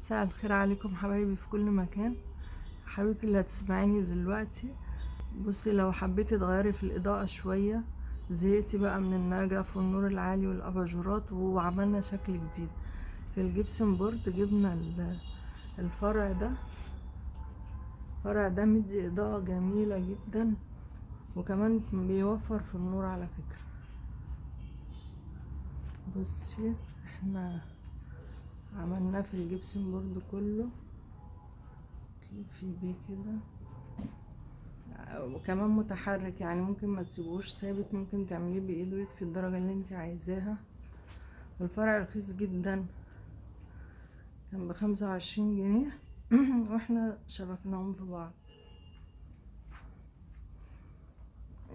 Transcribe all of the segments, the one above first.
مساء الخير عليكم حبايبي في كل مكان. حبيبتي اللي هتسمعيني دلوقتي، بصي لو حبيتي تغيري في الإضاءة شوية، زهقتي بقى من النجف والنور العالي والأباجورات، وعملنا شكل جديد في الجبسن بورد. جبنا الفرع ده، الفرع ده مدي إضاءة جميلة جدا، وكمان بيوفر في النور على فكرة. بصي احنا عملناه في الجبسن بورد كله في بيه كده، وكمان متحرك، يعني ممكن ما تسيبوش ثابت، ممكن تعمليه بايد ويطفي الدرجة اللي انت عايزاها. والفرع رخيص جدا، كان ب25 جنيه واحنا شبكناهم في بعض.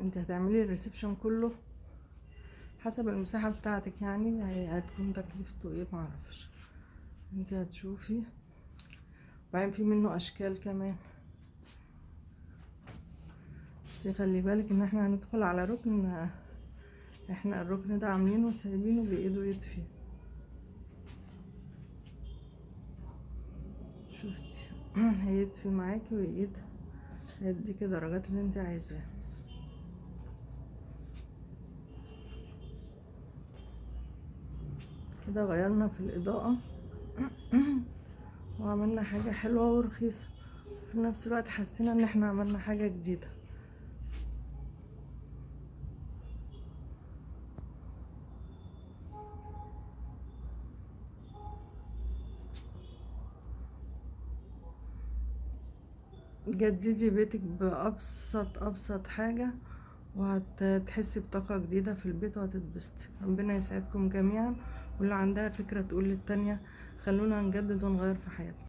انت هتعملي الريسبشن كله حسب المساحة بتاعتك، يعني هتكون تكلفته ايه معرفش، انت هتشوفي. وبعدين في منه اشكال كمان. بس خلي بالك ان احنا هندخل على ركن، احنا الركن ده عاملينه وسايبينه بايده يطفي. شفتي هيطفي معاكي وايد هيديكي درجات اللي انت عايزاها. كده غيرنا في الاضاءة وعملنا حاجة حلوة ورخيصة، في نفس الوقت حسينا ان احنا عملنا حاجة جديدة. جددي بيتك بأبسط حاجة، وهتحسي بطاقة جديدة في البيت وهتتبسطي. ربنا يسعدكم جميعا، واللي عندها فكرة تقول للتانية. خلونا نجدد ونغير في حياتنا.